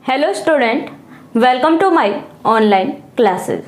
Hello student, welcome to my online classes.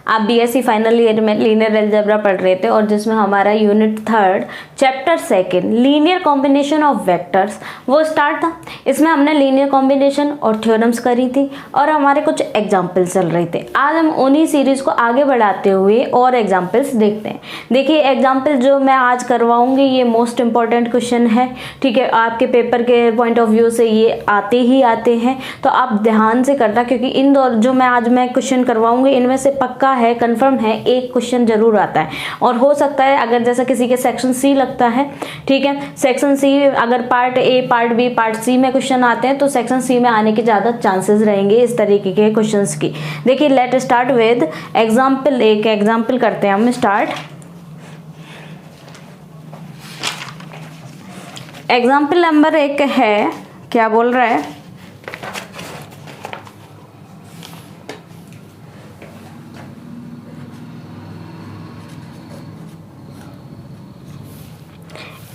आप BSc final year में linear algebra पढ़ रहे थे और जिसमें हमारा unit 3 chapter 2 linear combination of vectors वो स्टार्ट था। इसमें हमने लीनियर कॉम्बिनेशन और थ्योरम्स करी थी और हमारे कुछ एग्जाम्पल्स चल रहे थे। आज हम उन्हीं सीरीज को आगे बढ़ाते हुए और एग्जाम्पल्स देखते हैं। देखिए, एग्जाम्पल जो मैं आज करवाऊंगी ये मोस्ट इंपॉर्टेंट क्वेश्चन है, ठीक है। आपके पेपर के पॉइंट ऑफ व्यू से ये आते ही आते हैं, तो आप ध्यान से करना, क्योंकि इन दो जो मैं आज क्वेश्चन करवाऊंगी इनमें से पक्का है, कंफर्म है, एक क्वेश्चन जरूर आता है। और हो सकता है अगर जैसा किसी के सेक्शन सी लगता है, ठीक है, सेक्शन सी अगर part A, part B, part C में क्वेश्चन आते हैं तो सेक्शन सी में आने के ज्यादा चांसेस रहेंगे इस तरीके के क्वेश्चंस की। देखिए, लेट स्टार्ट विद एग्जांपल। एक एग्जांपल करते हैं हम स्टार्ट। एग्जांपल नंबर 1 है, क्या बोल रहा है,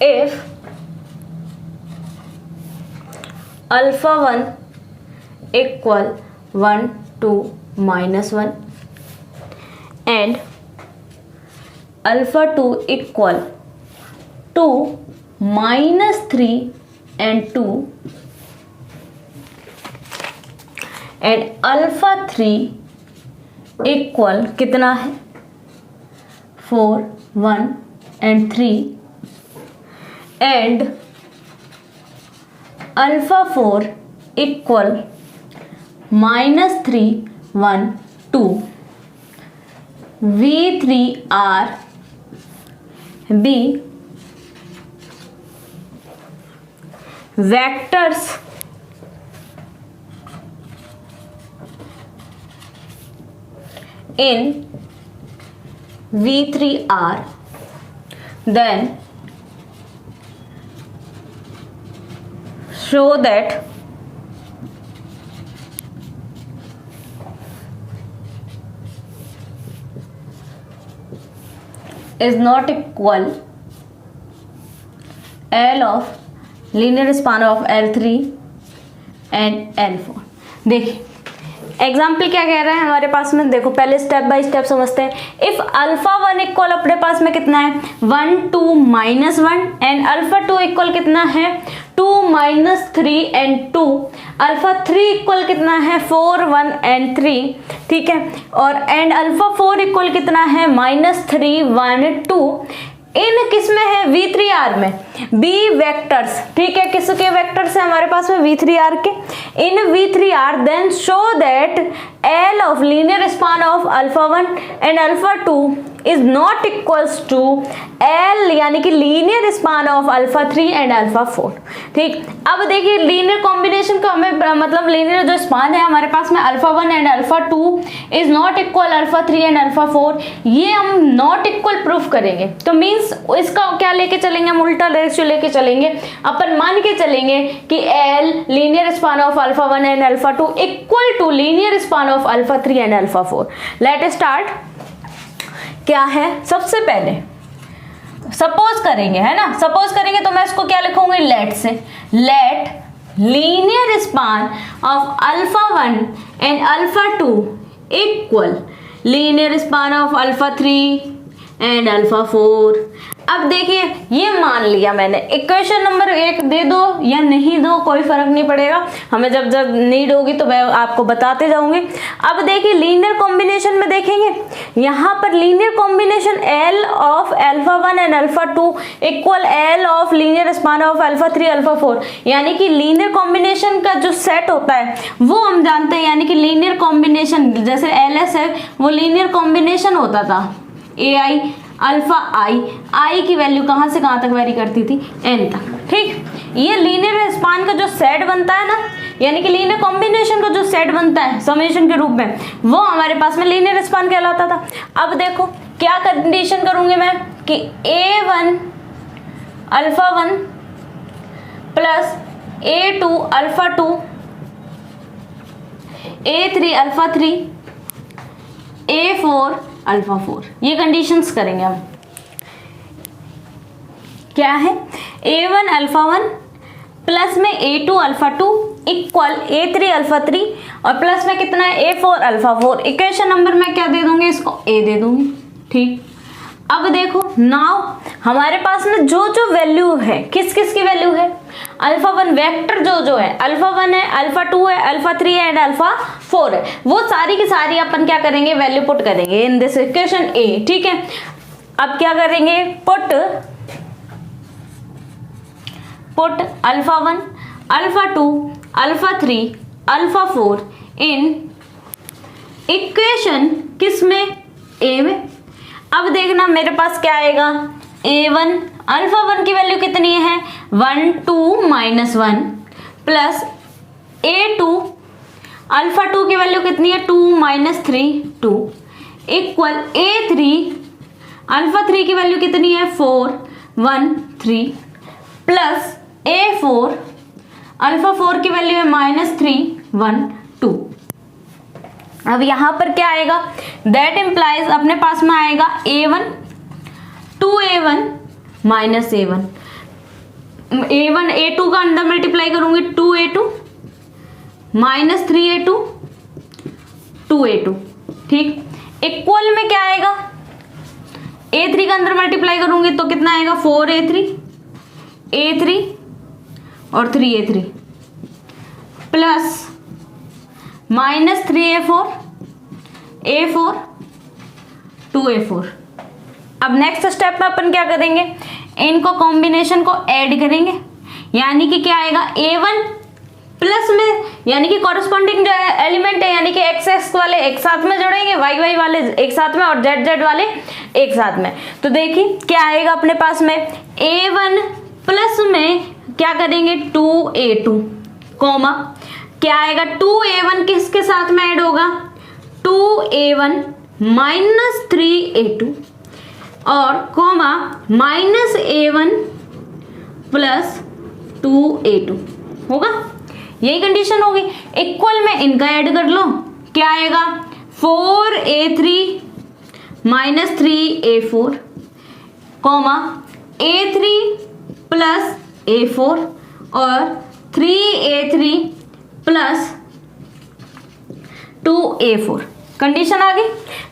if alpha 1 equal 1 to -1 and alpha 2 equal to -3 and 2 and alpha 3 equal कितना है 4, 1 and 3 and alpha 4 equal -3, 1, 2. V3 are B vectors in V3 are, then show that is not equal L of linear span of L3 and L4। देखिए example क्या कह रहा है हमारे पास में, देखो पहले स्टेप बाय स्टेप समझते हैं। इफ अल्फा 1 इक्वल अपने पास में कितना है 1 to -1 एंड अल्फा 2 इक्वल कितना है 2 -3 and 2, अल्फा 3 इक्वल कितना है 4, 1 and 3, ठीक है, और एंड अल्फा 4 इक्वल कितना है -3, 1, 2। इन किस में है V3R में, B वेक्टर्स, ठीक है, किसके वेक्टर्स है हमारे पास में V3R के, in V3R then show that L of linear span of alpha 1 and alpha 2 is not equals to L यानी कि linear span of alpha 3 and alpha 4। ठीक, अब देखिए लीनियर कॉम्बिनेशन का हमें मतलब लीनियर जो स्पान है हमारे पास में alpha 1 and alpha 2 is not equal alpha 3 and alpha 4, ये हम नॉट इक्वल प्रूफ करेंगे। तो मीन्स इसका क्या लेके चलेंगे, हम उल्टा रेशियो लेके चलेंगे। अपन मान के चलेंगे कि L linear span of alpha 1 and alpha 2 equal to linear span of alpha 3 and alpha 4। Let start. क्या है, सबसे पहले सपोज करेंगे, है ना, सपोज करेंगे तो मैं इसको क्या लिखूंगी, let say, let linear span of alpha 1 and alpha 2 equal linear span of alpha 3 and alpha 4। अब देखिए ये मान लिया मैंने, इक्वेशन नंबर 1 दे दो या नहीं दो कोई फर्क नहीं पड़ेगा, हमें जब जब नीड होगी तो मैं आपको बताते जाऊंगी। अब देखिए लीनियर कॉम्बिनेशन में देखेंगे, यहाँ पर linear combination L of alpha 1 and alpha 2 equal L of linear span of alpha 3 alpha 4, यानी कि लीनियर कॉम्बिनेशन का जो सेट होता है वो हम जानते हैं, यानी कि लीनियर कॉम्बिनेशन जैसे LS है वो लीनियर कॉम्बिनेशन होता था AI अल्फा आई की वैल्यू कहां से कहां तक वेरी करती थी, n तक। ठीक, ये लीनियर स्पान का जो सेट बनता है ना, यानी कि लीनियर कॉम्बिनेशन का जो सेट बनता है समेशन के रूप में, वो हमारे पास में लीनियर स्पान कहलाता था। अब देखो क्या कंडीशन करूंगी मैं कि A1 alpha 1 plus A2 alpha 2 A3 alpha 3 A4 alpha 4, ये कंडीशंस करेंगे हम। क्या है A1 अल्फा 1 प्लस में A2 alpha 2 equal A3 alpha 3 और प्लस में कितना है A4 अल्फा 4। इक्वेशन नंबर मैं क्या दे दूंगी, इसको A दे दूंगी। ठीक, अब देखो नाउ हमारे पास में जो जो वैल्यू है, किस किस की वैल्यू है, अल्फा 1 वेक्टर जो है, अल्फा 1 है, अल्फा 2 है, अल्फा 3 है एंड अल्फा 4 है, वो सारी की सारी अपन क्या करेंगे, वैल्यू पुट करेंगे इन दिस इक्वेशन A। ठीक है, अब क्या करेंगे, put alpha 1 alpha 2 alpha 3 alpha 4 in equation किस में, A में। अब देखना मेरे पास क्या आएगा, A1 अल्फा 1 की वैल्यू कितनी है 1 2 माइनस 1 प्लस A2 अल्फा 2 की वैल्यू कितनी है 2 माइनस 3 2 इक्वल A3 अल्फा 3 की वैल्यू कितनी है 4 1 3 प्लस A4 अल्फा 4 की वैल्यू है माइनस 3 1 2। अब यहां पर क्या आएगा, दैट इंप्लाइज अपने पास में आएगा A1 2A1 minus A1 A2 का अंदर मल्टीप्लाई करूंगी 2A2 माइनस 3A2 2A2। ठीक, इक्वल में क्या आएगा, A3 का अंदर मल्टीप्लाई करूंगी तो कितना आएगा 4A3 A3 और 3A3 plus minus 3A4 A4 2A4। अब नेक्स्ट स्टेप में अपन क्या करेंगे, इनको कॉम्बिनेशन को ऐड करेंगे, यानी कि क्या आएगा A1 प्लस में, यानी कि कॉरेस्पॉन्डिंग जो एलिमेंट है, यानी कि एक्स एक्स वाले एक साथ में जोड़ेंगे, वाई वाई वाले एक साथ में और जेड जेड वाले एक साथ में। तो देखिए क्या आएगा अपने पास में, A1 प्लस में क्या करेंगे 2A2 कॉमा क्या आएगा 2A1 किसके साथ में ऐड होगा 2A1 माइनस 3A2 और comma minus A1 plus 2A2 होगा, यही कंडीशन होगी। इक्वल में इनका ऐड कर लो, क्या आएगा 4A3 minus 3A4 comma A3 plus A4 और 3A3 प्लस 2A4। कंडीशन आ गई,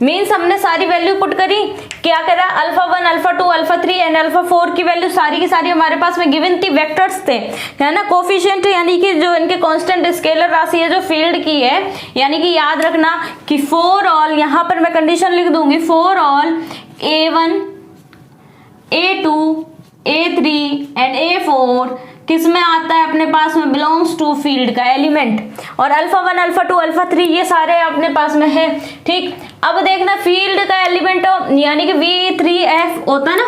मीन्स हमने सारी वैल्यू पुट करी, क्या करा alpha 1 alpha 2 alpha 3 and alpha 4 की वैल्यू सारी की सारी हमारे पास में गिवन थी, वेक्टर्स थे, है ना। कोफिशिएंट यानी कि जो इनके कांस्टेंट स्केलर राशि है जो फील्ड की है, यानी कि याद रखना कि फॉर ऑल, यहां पर मैं कंडीशन लिख दूंगी for all A1 A2 A3 and A4 किस में आता है अपने पास में, बिलोंग्स टू फील्ड का एलिमेंट, और अल्फा 1 अल्फा 2 अल्फा 3 ये सारे अपने पास में है। ठीक, अब देखना फील्ड का एलिमेंट यानी कि V3F होता है ना,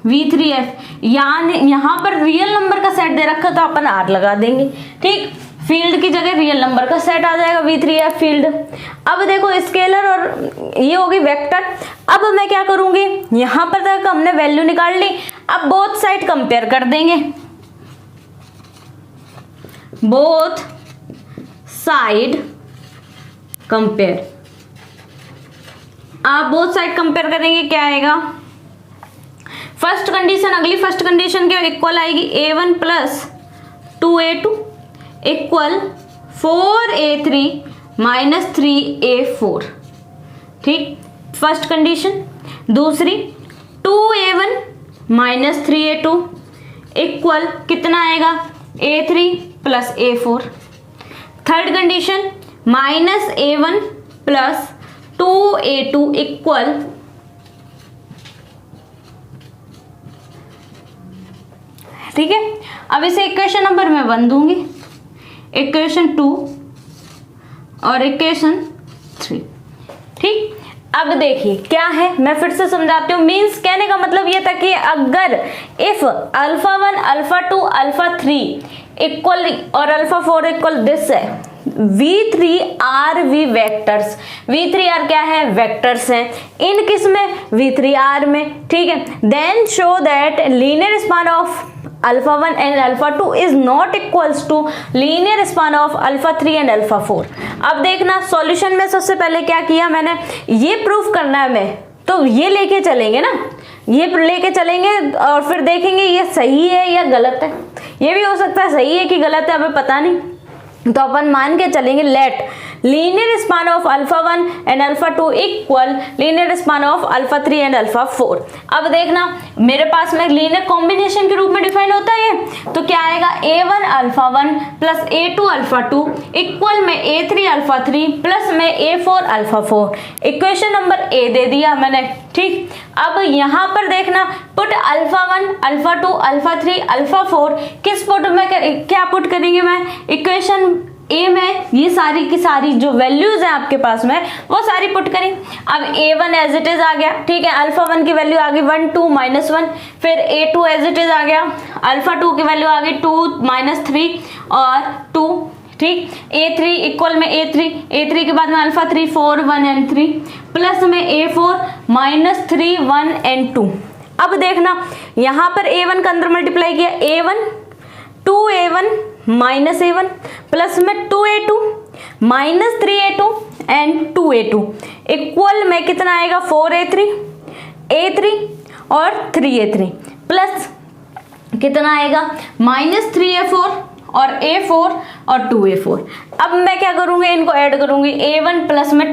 V3F, यहाँ पर रियल नंबर का सेट दे रखा तो अपन R लगा देंगे। ठीक, फील्ड की जगह रियल नंबर का सेट आ जाएगा V3F फील्ड। अब देखो स्केलर और ये होगी वेक्टर। अब मैं क्या करूंगी, यहां पर तक हमने वैल्यू निकाल ली, अब बोथ साइड कंपेयर कर देंगे, बोथ साइड कंपेयर। आप बोथ साइड कंपेयर करेंगे, क्या आएगा फर्स्ट कंडीशन, अगली फर्स्ट कंडीशन के इक्वल आएगी A1 plus 2A2 equal 4A3 minus 3A4। ठीक, फर्स्ट कंडीशन। दूसरी 2A1 माइनस 3A2 इक्वल कितना आएगा A3 plus A4। Third condition minus A1 plus 2A2 equal ठीक है। अब इसे इक्वेशन नंबर मैं 1 दूंगी, इक्वेशन 2 और इक्वेशन 3। ठीक, अब देखिए क्या है, मैं फिर से समझाती हूँ। मीन्स कहने का मतलब ये था कि अगर if alpha 1 alpha 2 alpha 3 equal और अल्फा 4 इक्वल दिस है, V3R V वेक्टर्स, V3R क्या है, वेक्टर्स हैं, इन किस में, V3R में। ठीक है, then show that linear span of alpha 1 and alpha 2 is not equals to linear span of alpha 3 and alpha 4। अब देखना सॉल्यूशन में सबसे पहले क्या किया मैंने, ये प्रूफ करना है मैं, तो ये लेके चलेंगे ना, ये लेके चलेंगे और फिर देखेंगे ये सही है या गलत है। ये भी हो सकता है सही है कि गलत है, हमें पता नहीं, तो अपन मान के चलेंगे let linear span of alpha 1 and alpha 2 equal linear span of alpha 3 and alpha 4। अब देखना मेरे पास में लीनियर कॉम्बिनेशन के रूप में डिफाइन होता है ये, तो क्या आएगा a1 alpha 1 plus a2 alpha 2 equal में a3 अल्फा 3 प्लस में a4 alpha 4। Equation number A दे दिया मैंने, ठीक। अब यहाँ पर देखना put alpha 1 alpha 2 alpha 3 alpha 4 किस पुट में क्या पुट करेंगे, मैं इक्वेशन ए में ये सारी की सारी जो वैल्यूज हैं आपके पास में वो सारी पुट करें। अब a1 एज इट इज आ गया, ठीक है, अल्फा 1 की वैल्यू आ गई 1 2 -1, फिर a2 एज इट इज आ गया, अल्फा 2 की वैल्यू आ गई 2 -3 और 2, ठीक। a3 इक्वल में a3 के बाद में अल्फा 3 4 1 एंड 3 प्लस में a4 -3 1 एंड 2। अब देखना यहाँ पर a1 का अंदर मल्टीप्लाई किया, a1 2a1 minus a1 plus में 2a2 minus 3a2 and 2a2 equal में कितना आएगा 4a3 और 3a3 प्लस कितना आएगा -3a4 और a4 और 2a4। अब मैं क्या करूंगी, इनको ऐड करूंगी, a1 प्लस में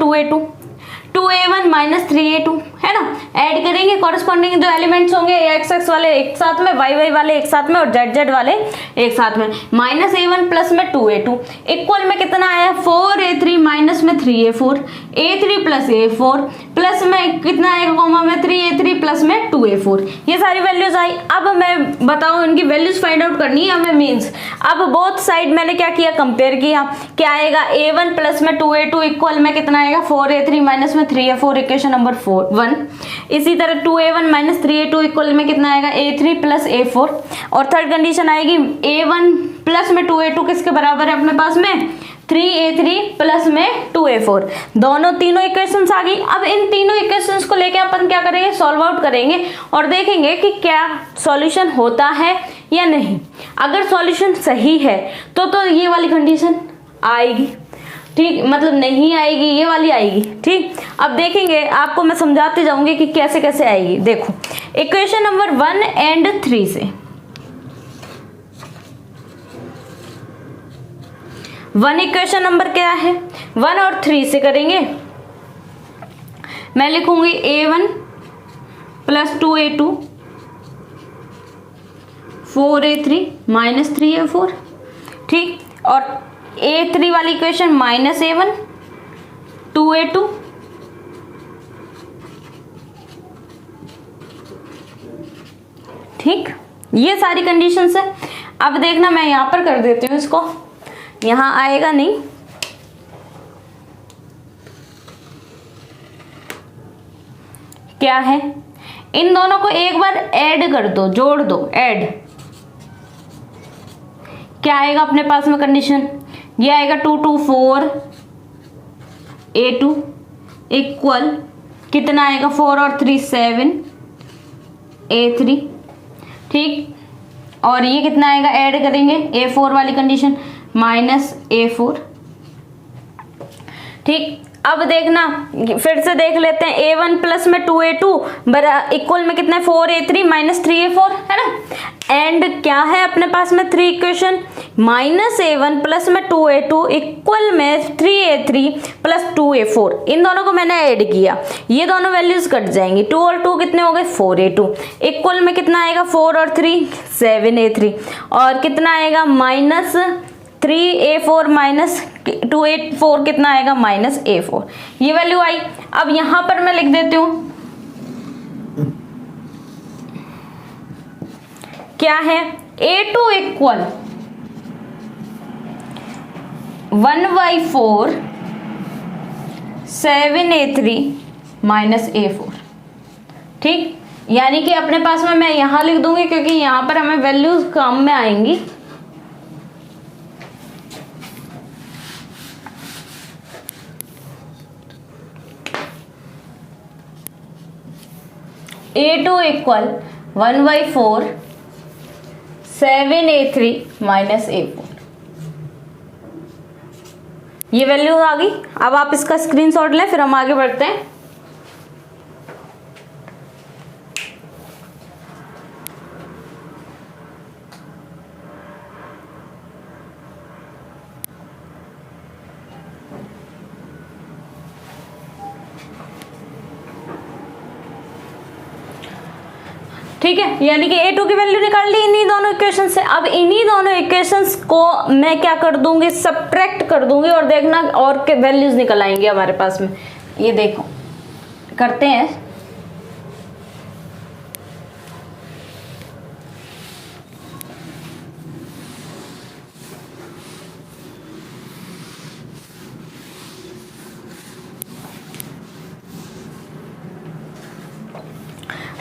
2a1 माइनस 3a2 है ना, ऐड करेंगे कॉरेस्पॉन्डिंग जो एलिमेंट्स होंगे x वाले एक साथ में, y वाले एक साथ में और z वाले एक साथ में, माइनस a1 प्लस में 2a2 इक्वल में कितना आया 4a3 माइनस में 3a4 a3 plus a4 plus में कितना आएगा कॉमा में 3a3 प्लस में 2a4। ये सारी वैल्यूज आई। अब मैं बताऊं इनकी वैल्यूज फाइंड आउट करनी है हमें, मीन्स अब बोथ साइड मैंने क्या किया, कंपेयर किया, क्या आएगा a1 प्लस में 2a2 इक्वल में कितना आएगा 4a3 माइनस में 3a4 इक्वेशन नंबर 1। इसी तरह 2a1 माइनस 3a2 इक्वल में कितना आएगा a3 प्लस a4 और थर्ड कंडीशन आएगी a1 प्लस में 2a2 किसके बराबर है अपने पास में 3a3 प्लस में 2a4। दोनों तीनों इक्वेशंस आ गई। अब इन तीनों इक्वेशंस को लेके अपन क्या करेंगे, सॉल्व आउट करेंगे और देखेंगे कि क्या सॉल्यूशन होता है या नहीं। अगर सॉल्यूशन सही है तो ये वाली कंडीशन आएगी, ठीक, मतलब नहीं आएगी ये वाली आएगी, ठीक। अब देखेंगे, आपको मैं समझाते जाऊंगी कि कैसे कैसे आएगी। देखो इक्वेशन नंबर 1 एंड 3 से, 1 इक्वेशन नंबर क्या है 1 और 3 से करेंगे। मैं लिखूंगी a1 plus 2a2 4a3 minus 3a4, ठीक, और a3 वाली इक्वेशन माइनस a1 2a2 ठीक, ये सारी कंडीशंस है। अब देखना मैं यहां पर कर देती हूँ इसको, यहां आएगा नहीं, क्या है, इन दोनों को एक बार ऐड कर दो, जोड़ दो, ऐड, क्या आएगा अपने पास में कंडीशन, ये आएगा 2 2 4 a2 इक्वल कितना आएगा 4 और 3 7 a3, ठीक, और ये कितना आएगा ऐड करेंगे a4 वाली कंडीशन माइनस a4, ठीक। अब देखना फिर से देख लेते हैं, a1 प्लस में 2a2 इक्वल में कितना है 4a3 माइनस 3a4 है ना, एंड क्या है अपने पास में 3 इक्वेशन माइनस a1 प्लस में 2a2 इक्वल में 3a3 प्लस 2a4। इन दोनों को मैंने ऐड किया, ये दोनों वैल्यूज कट जाएंगी, 2 और 2 कितने हो गए 4a2 इक्वल में कितना आएगा 4 और 3 7a3 और कितना आएगा माइनस 3a4 माइनस 2a4 कितना आएगा माइनस a4। ये वैल्यू आई। अब यहां पर मैं लिख देती हूं क्या है a2 equal 1/4 7a3 minus a4, ठीक, यानी कि अपने पास में मैं यहां लिख दूंगी क्योंकि यहां पर हमें वैल्यूज काम में आएंगी। a2 equal 1/4 7a3 minus a4, ये वैल्यू आ गई। अब आप इसका स्क्रीनशॉट लें, फिर हम आगे बढ़ते हैं। ठीक है, यानी कि A2 की वैल्यू निकाल ली इन्हीं दोनों इक्वेशन से। अब इन्हीं दोनों इक्वेशंस को मैं क्या कर दूंगी, सब्ट्रैक्ट कर दूंगी और देखना और के वैल्यूज निकल आएंगे हमारे पास में। ये देखो करते हैं।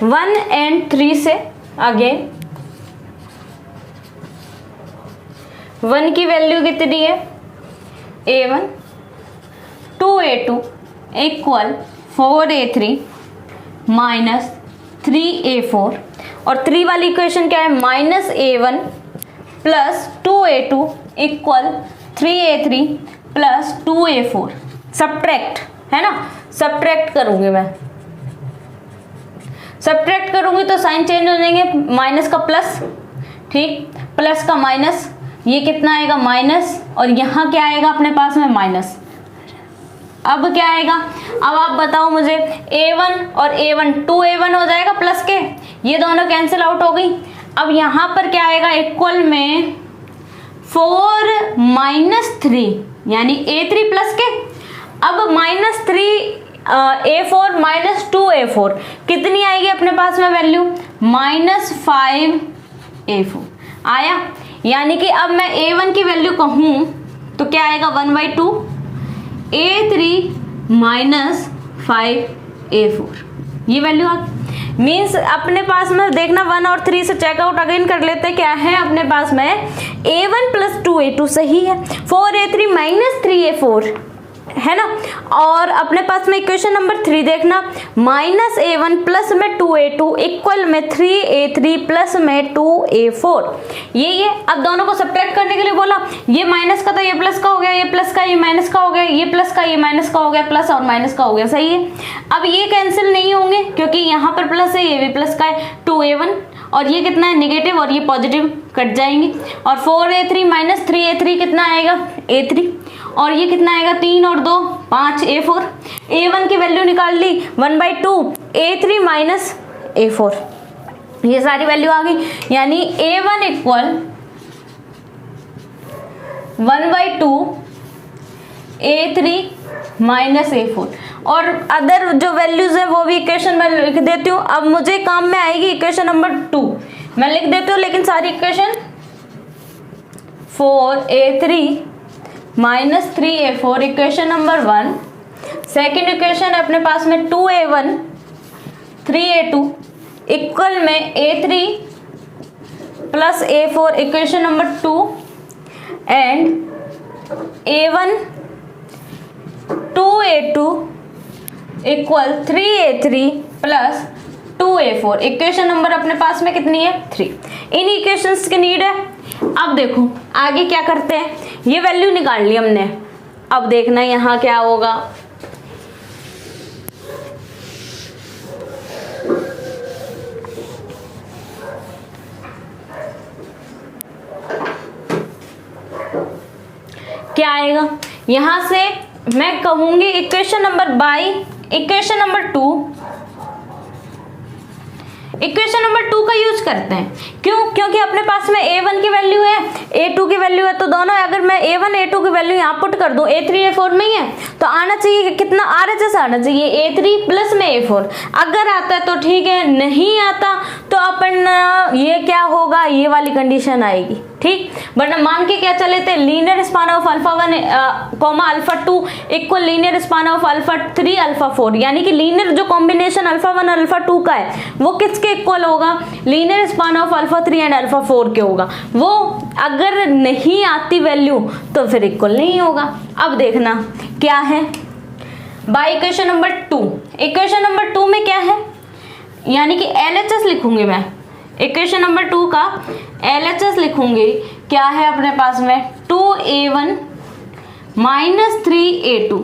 वन एंड 3 से अगेन 1 की वैल्यू कितनी है, A1 2A2 equal 4A3 minus 3A4 और 3 वाली इक्वेशन क्या है, -A1 plus 2A2 equal 3A3 plus 2A4। Subtract है ना, सब्ट्रैक्ट करूंगी मैं, सब्ट्रैक्ट करूंगी तो साइन चेंज हो जाएंगे, माइनस का प्लस, ठीक, प्लस का माइनस, ये कितना आएगा माइनस, और यहाँ क्या आएगा अपने पास में माइनस। अब क्या आएगा, अब आप बताओ मुझे, A1 और A1 2A1 हो जाएगा प्लस के, ये दोनों कैंसिल आउट हो गई। अब यहाँ पर क्या आएगा, इक्वल में 4 माइनस 3 यानी A3 प्लस के। अब -3 A4 माइनस 2A4 कितनी आएगी अपने पास में वैल्यू, -5A4 आया। यानी कि अब मैं A1 की वैल्यू कहूं तो क्या आएगा, 1/2 A3 माइनस 5A4, ये वैल्यू आ गई। मीन्स अपने पास में देखना 1 और 3 से चेकआउट अगेन कर लेते हैं, क्या है अपने पास में A1 प्लस 2A2 सही है, 4A3 माइनस 3A4 है ना। और अपने पास में इक्वेशन नंबर 3 देखना, -A1 प्लस में 2A2 इक्वल में 3A3 प्लस में 2A4, ये अब दोनों को सब्ट्रैक्ट करने के लिए बोला, ये माइनस का था ये प्लस का हो गया, ये प्लस का ये माइनस का हो गया, ये प्लस का ये माइनस का हो गया, प्लस और माइनस का हो गया, सही है। अब ये कैंसिल नहीं होंगे क्योंकि यहाँ पर प्लस है, ये भी प्लस का है, 2A1 और ये कितना है नेगेटिव और ये पॉजिटिव कट जाएंगे, और 4A3 माइनस 3A3 कितना आएगा A3, और ये कितना आएगा 3 और 2 5 A4। A1 की वैल्यू निकाल ली 1/2 A3 माइनस A4, ये सारी वैल्यू आ गई। यानी A1 equal 1/2 A3 minus A4, और अदर जो वैल्यूज है वो भी इक्वेशन में लिख देती हूँ। अब मुझे काम में आएगी इक्वेशन नंबर 2, मैं लिख देती हूँ, लेकिन सारी equation 4A3 minus 3A4 equation number 1, second equation अपने पास में 2A1 3A2 इक्वल में A3 plus A4 equation number 2 and A1 2A2 equal 3A3 plus 2A4 equation number अपने पास में कितनी है 3। इन इक्वेशंस की नीड है। अब देखो आगे क्या करते हैं, ये वैल्यू निकाल ली हमने, अब देखना यहाँ क्या होगा। क्या आएगा, यहां से मैं कहूंगी equation number by equation number 2, equation number 2 का यूज करते हैं। क्यों, क्योंकि अपने पास में A1 की वैल्यू है A2 की वैल्यू है, तो दोनों अगर मैं A1 A2 की वैल्यू यहाँ पुट कर दूं, A3 A4 में ही है तो आना चाहिए कितना RHS आना चाहिए A3 प्लस में A4। अगर आता है तो ठीक है, नहीं आता तो अपन ये क्या होगा, ये वाली कंडीशन आएगी, ठीक। वरना मान के क्या चले थे, linear span of α1 comma α2 equal linear span of α3 α4, यानी कि लीनियर जो कॉम्बिनेशन α1 α2 का है वो किसके इक्वल होगा, लीनियर स्पान ऑफ α3 एंड α4 के होगा। वो अगर नहीं आती वैल्यू तो फिर इक्वल नहीं होगा। अब देखना क्या है, by equation number 2, equation number 2 में क्या है, यानी कि LHS लिखूंगी मैं, इक्वेशन नंबर 2 का LHS लिखूंगी, क्या है अपने पास में 2A1 माइनस 3A2।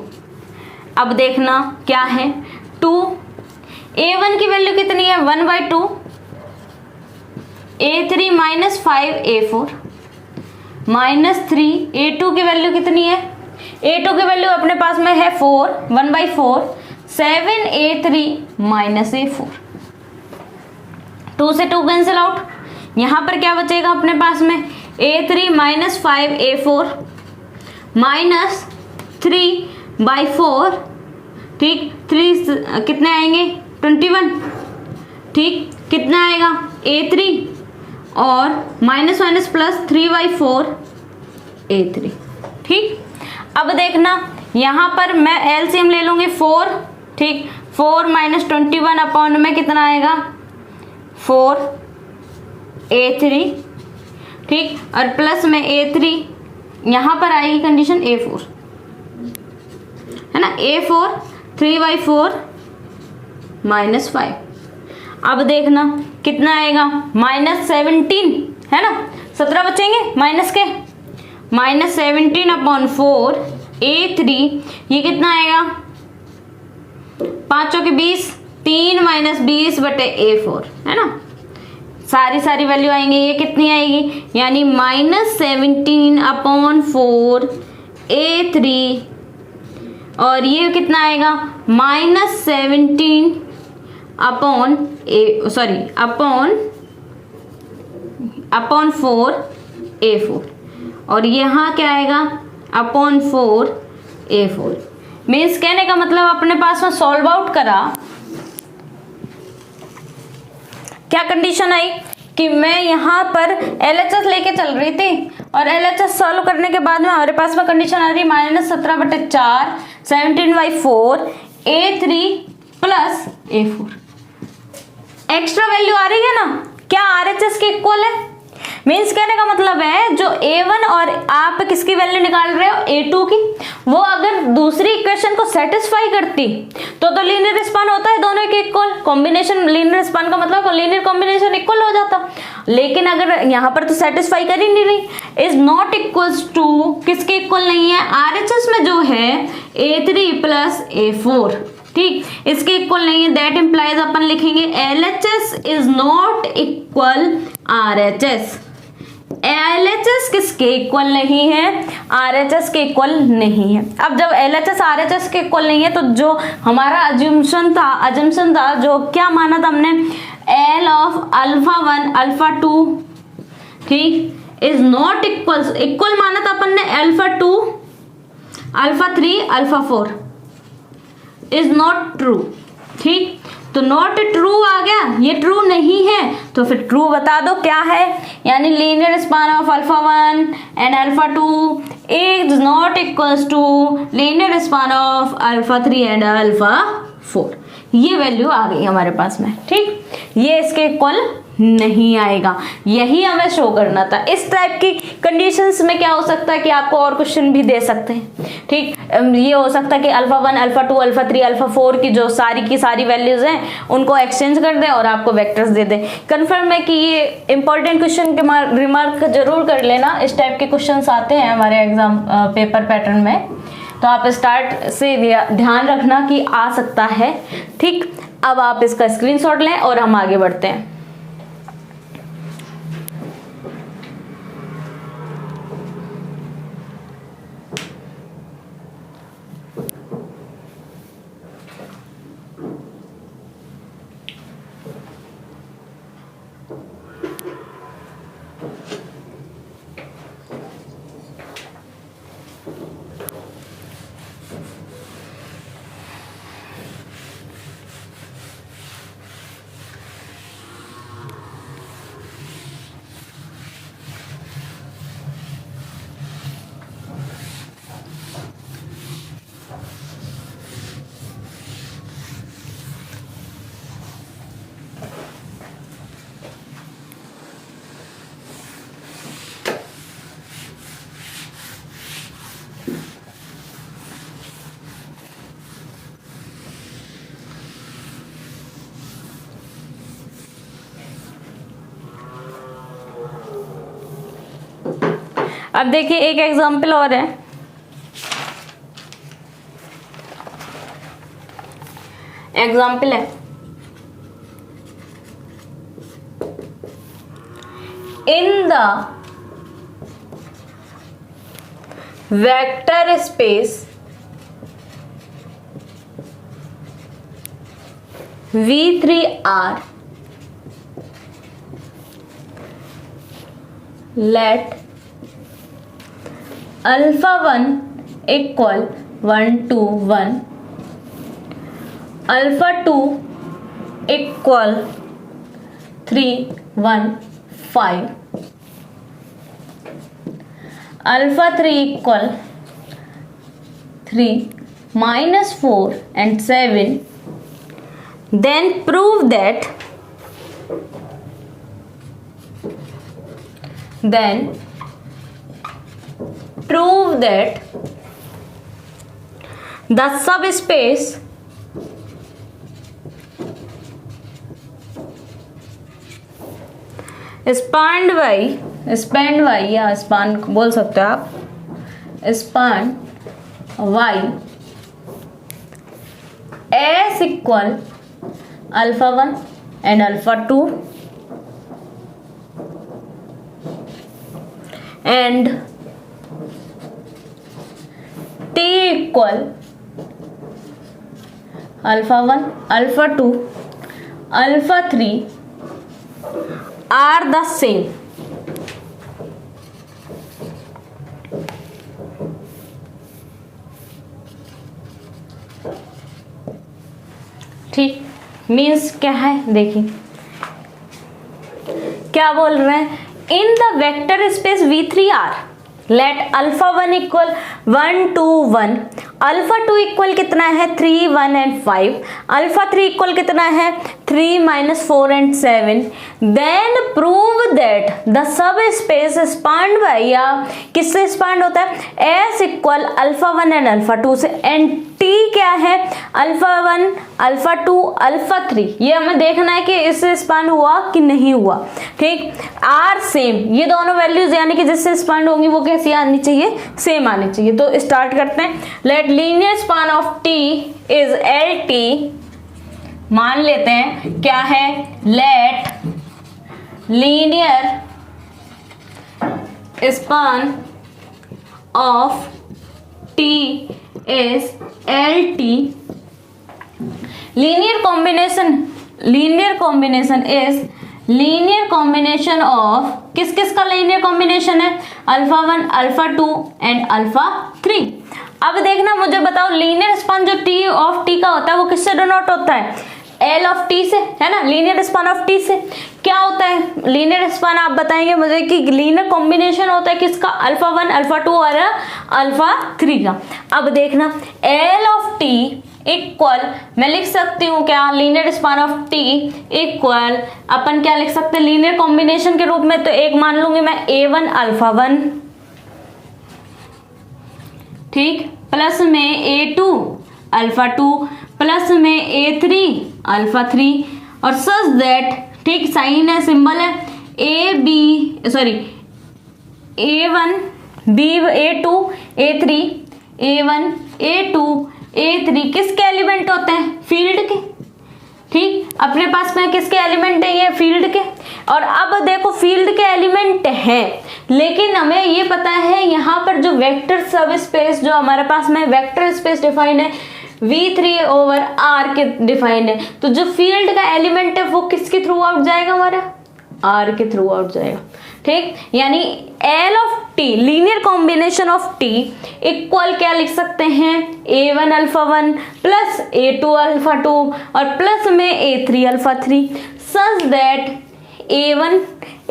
अब देखना क्या है, 2A1 की वैल्यू कितनी है 1/2 A3 minus 5A4 minus 3A2 की वैल्यू कितनी है, A2 की वैल्यू अपने पास में है 4 1/4 7A3 माइनस A4, 2 से 2 कैंसिल आउट, यहाँ पर क्या बचेगा अपने पास में a3 माइनस 5a4 माइनस 3/4, ठीक, 3 कितने आएंगे 21, ठीक, कितना आएगा a3 और माइनस माइनस प्लस 3/4 a3, ठीक। अब देखना यहाँ पर मैं एलसीएम ले लूंगी 4, ठीक, 4 माइनस 21 अपॉन में कितना आएगा 4a3, ठीक, और प्लस में a3, यहाँ पर आएगी कंडीशन a4, है ना, a4 3/4 माइनस 5। अब देखना कितना आएगा -17, है ना, 17 बचेंगे माइनस के, -17 अपॉन 4 a3, ये कितना आएगा 5 के 20, 3 माइनस 20 बटे a4, है ना, सारी वैल्यू आएंगे, ये कितनी आएगी यानी -17 अपॉन 4 a3, और ये कितना आएगा -17 अपॉन 4 a4, और यहाँ क्या आएगा अपॉन 4 a4। मीन्स कहने का मतलब अपने पास में सॉल्व आउट करा, क्या कंडीशन आई कि मैं यहाँ पर LHS लेके चल रही थी और LHS सॉल्व करने के बाद में हमारे पास में कंडीशन आ रही -17/4 17/4 a3 plus a4, extra value आ रही है ना, क्या RHS के इक्वल है। मीन्स कहने का मतलब है जो a1 और आप किसकी वैल्यू निकाल रहे हो a2 की, वो अगर दूसरी इक्वेशन को सेटिस्फाई करती तो लीनियर स्पान होता है दोनों के इक्वल, कॉम्बिनेशन लीनियर स्पान का मतलब लीनियर कॉम्बिनेशन इक्वल हो जाता, लेकिन अगर यहाँ पर तो सेटिस्फाई कर ही नहीं रही, इज नॉट इक्वल्स टू, किसके इक्वल नहीं है, RHS में जो है a3 प्लस a4, ठीक, इसके इक्वल नहीं है, दैट इंप्लाइज अपन लिखेंगे LHS is not equal RHS। LHS किसके इक्वल नहीं है, RHS के इक्वल नहीं है। अब जब LHS RHS के इक्वल नहीं है तो जो हमारा अजम्पशन था जो क्या माना था हमने, L ऑफ α1 α2, ठीक, इज नॉट इक्वल माना था अपन ने α2 α3 α4, इज नॉट ट्रू, ठीक, तो नॉट ट्रू आ गया, ये ट्रू नहीं है तो फिर ट्रू बता दो क्या है, यानी linear span of α1 and α2 is not equals to linear span of α3 and α4। ये वैल्यू आ गई हमारे पास में, ठीक, ये इसके इक्वल नहीं आएगा, यही हमें शो करना था। इस टाइप की कंडीशंस में क्या हो सकता है कि आपको और क्वेश्चन भी दे सकते हैं, ठीक, ये हो सकता है कि α1 α2 α3 α4 की जो सारी की सारी वैल्यूज हैं उनको एक्सचेंज कर दे और आपको वेक्टर्स दे दे। कंफर्म है कि ये इंपॉर्टेंट क्वेश्चन के रिमार्क जरूर कर लेना, इस टाइप के क्वेश्चन आते हैं हमारे एग्जाम पेपर पैटर्न में, तो आप स्टार्ट से ध्यान रखना कि आ सकता है, ठीक। अब आप इसका स्क्रीनशॉट लें और हम आगे बढ़ते हैं। अब देखिए एक एग्जाम्पल और है, एग्जाम्पल है इन the vector space V3R let alpha 1 equal 1 2 1, alpha 2 equal 3 1 5, alpha 3 equal 3 -4 and 7, then prove that the subspace spanned by या span बोल सकते हो आप, span y s equal alpha 1 and alpha 2 and t equal alpha 1 alpha 2 alpha 3 are the same. ठीक, means क्या है देखिए क्या बोल रहे हैं, in the vector space V3R let alpha 1 equal 1 2 1, alpha 2 equal कितना है 3 1 एंड 5, अल्फा 3 इक्वल कितना है 3 -4 and 7, then prove that the subspace spanned by, या किससे स्पान्ड होता है S equal alpha 1 and alpha 2 से, एंड टी क्या है अल्फा 1 अल्फा 2 अल्फा 3, ये हमें देखना है कि इससे स्पान हुआ कि नहीं हुआ। ठीक, आर सेम, ये दोनों वैल्यूज यानी कि जिससे स्पान होंगी वो कैसी आनी चाहिए, सेम आनी चाहिए। तो स्टार्ट करते हैं, let linear span of T is L T, मान लेते हैं क्या है, let linear span of T is L T, linear combination is linear combination of किस किस का लीनियर कॉम्बिनेशन है, अल्फा 1 अल्फा 2 एंड अल्फा 3। अब देखना मुझे बताओ लीनियर स्पान जो टी ऑफ टी का होता है वो किससे डिनोट होता है, एल ऑफ टी से, है ना, लीनियर स्पान ऑफ टी से क्या होता है लीनियर स्पान, आप बताएंगे मुझे कि लीनियर कॉम्बिनेशन होता है किसका, अल्फा 1 अल्फा 2 और अल्फा 3 का। अब देखना एल ऑफ टी इक्वल, मैं लिख सकती हूँ क्या, linear span of T equal, अपन क्या लिख सकते हैं लीनियर कॉम्बिनेशन के रूप में, तो एक मान लूंगी मैं A1 अल्फा 1, ठीक, प्लस में A2 अल्फा 2 प्लस में A3 अल्फा 3, और सच दैट, ठीक, साइन है सिंबल है A1 B A2 A3 A1 A2 A3 किसके एलिमेंट होते हैं, फील्ड के। ठीक, अपने पास में किसके एलिमेंट है, ये फील्ड के। और अब देखो फील्ड के एलिमेंट हैं, लेकिन हमें ये पता है यहाँ पर जो वेक्टर सब स्पेस जो हमारे पास में वेक्टर स्पेस डिफाइन है V3/R के डिफाइन है, तो जो फील्ड का एलिमेंट है वो किसके थ्रू आउट जाएगा, हमारा R के थ्रू आउट जाएगा। ठीक, यानी L of T linear combination of T equal क्या लिख सकते हैं, A1 alpha 1 plus A2 alpha 2 और प्लस में A3 alpha 3, such that A1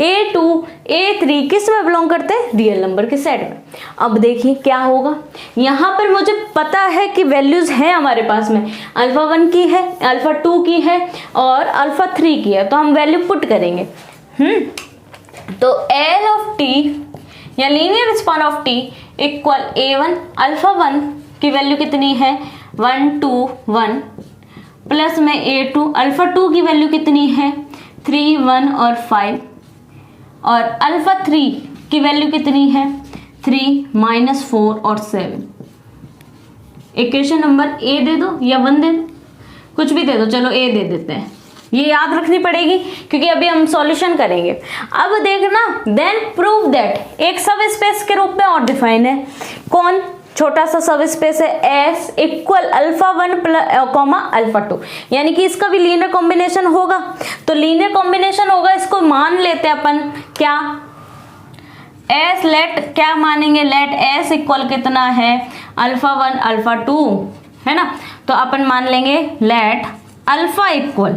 A2 A3 किस में बिलोंग करते हैं, रियल नंबर के सेट में। अब देखिए क्या होगा, यहाँ पर मुझे पता है कि वैल्यूज है हमारे पास में, अल्फा 1 की है, अल्फा 2 की है और अल्फा 3 की है, तो हम वैल्यू पुट करेंगे। तो L ऑफ T या linear span of T equal A1 alpha 1 की वैल्यू कितनी है 1 2 1 प्लस में A2 अल्फा 2 की वैल्यू कितनी है 3 1 और 5 और अल्फा 3 की वैल्यू कितनी है 3 -4 और 7। इक्वेशन नंबर A दे दो या 1 दे दो, कुछ भी दे दो, चलो A दे देते हैं, ये याद रखनी पड़ेगी क्योंकि अभी हम सॉल्यूशन करेंगे। अब देखना, देन प्रूव दैट एक सब स्पेस के रूप में और डिफाइन है, कौन, छोटा सा सब स्पेस है S equal alpha 1 comma alpha 2, यानी कि इसका भी लीनियर कॉम्बिनेशन होगा। तो लीनियर कॉम्बिनेशन होगा, इसको मान लेते हैं अपन क्या, एस लेट क्या मानेंगे, लेट एस इक्वल कितना है, अल्फा 1 अल्फा 2 है ना। तो अपन मान लेंगे लेट अल्फा इक्वल,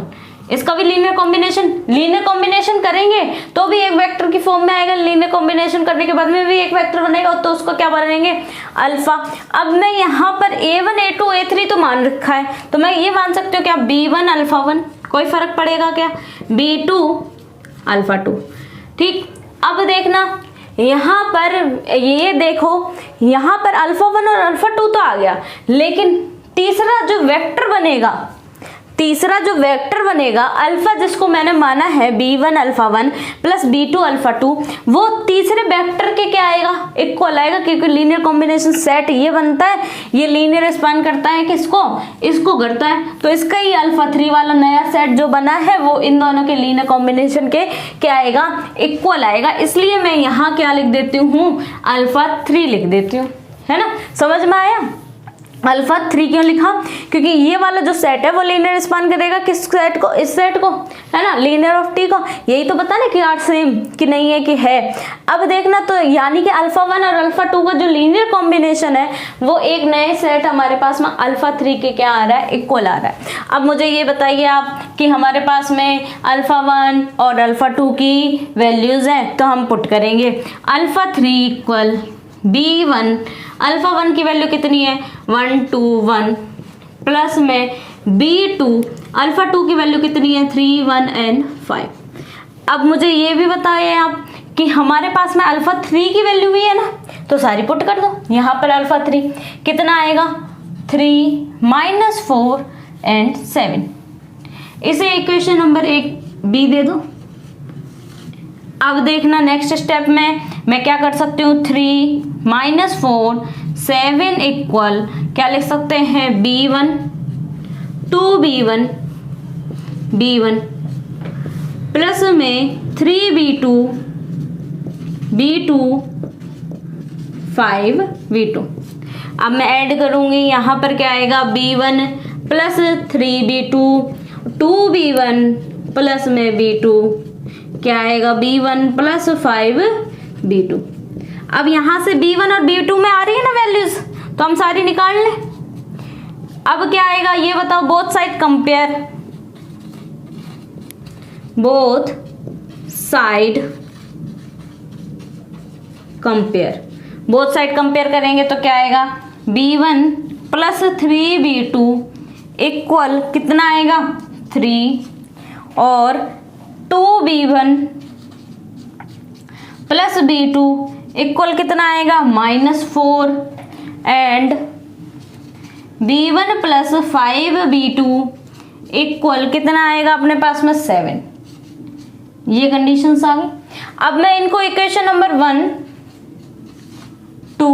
इसका भी लीनियर कॉम्बिनेशन करेंगे तो भी एक वेक्टर की फॉर्म में आएगा, लीनियर कॉम्बिनेशन करने के बाद में भी एक वेक्टर बनेगा, तो उसको क्या बनेंगे, अल्फा। अब मैं यहाँ पर a1 a2 a3 तो मान रखा है, तो मैं ये मान सकती हूँ क्या, b1 अल्फा 1, कोई फर्क पड़ेगा क्या, b2 अल्फा 2। ठीक, अब देखना यहाँ पर, ये देखो यहाँ पर अल्फा 1 और अल्फा 2 तो आ गया, लेकिन तीसरा जो वेक्टर बनेगा अल्फा, जिसको मैंने माना है b1 alpha 1 plus b2 alpha 2, वो तीसरे वेक्टर के क्या आएगा, इक्वल आएगा, क्योंकि लीनियर कॉम्बिनेशन सेट ये बनता है, ये लीनियर स्पान करता है किसको, इसको करता है। तो इसका ही अल्फा 3 वाला नया सेट जो बना है वो इन दोनों के लीनियर कॉम्बिनेशन के क्या आएगा, इक्वल आएगा। इसलिए मैं यहाँ क्या लिख देती हूँ, अल्फा 3 लिख देती हूँ, है ना। समझ में आया, अल्फा 3 क्यों लिखा, क्योंकि ये वाला जो सेट है वो लीनियर स्पान करेगा किस सेट को, इस सेट को, है ना, लीनियर ऑफ टी को। यही तो बताना कि आर सेम कि नहीं है कि है। अब देखना, तो यानी कि अल्फा 1 और अल्फा 2 का जो लीनियर कॉम्बिनेशन है वो एक नए सेट हमारे पास में अल्फा 3 के क्या आ रहा है, इक्वल आ रहा है। अब मुझे ये बताइए आप कि हमारे पास में अल्फा 1 और अल्फा 2 की वैल्यूज हैं, तो हम पुट करेंगे अल्फा 3 इक्वल b1, अल्फा 1 की वैल्यू कितनी है 1 2 1, प्लस में b2 अल्फा 2 की वैल्यू कितनी है 3 1 एंड 5। अब मुझे ये भी बताइए आप कि हमारे पास में अल्फा 3 की वैल्यू भी है ना, तो सारी पुट कर दो। यहाँ पर अल्फा 3 कितना आएगा 3 -4 एंड 7, इसे इक्वेशन नंबर 1 बी दे दो। अब देखना नेक्स्ट स्टेप में मैं क्या कर सकती हूँ, 3 -4 7 इक्वल क्या लिख सकते हैं, b1 2b1 b1 प्लस में 3b2 b2 5b2। अब मैं ऐड करूंगी, यहाँ पर क्या आएगा b1 plus 3b2 2b1 plus में b2 क्या आएगा b1 प्लस 5b2। अब यहां से b1 और b2 में आ रही है ना वैल्यूज, तो हम सारी निकाल लें। अब क्या आएगा ये बताओ, both side compare, both side compare करेंगे तो क्या आएगा b1 प्लस 3b2 इक्वल कितना आएगा 3 और 2b1 प्लस b2 इक्वल कितना आएगा -4 and b1 plus 5b2 equal कितना आएगा अपने पास में 7। ये कंडीशंस आ गई। अब मैं इनको इक्वेशन नंबर 1 2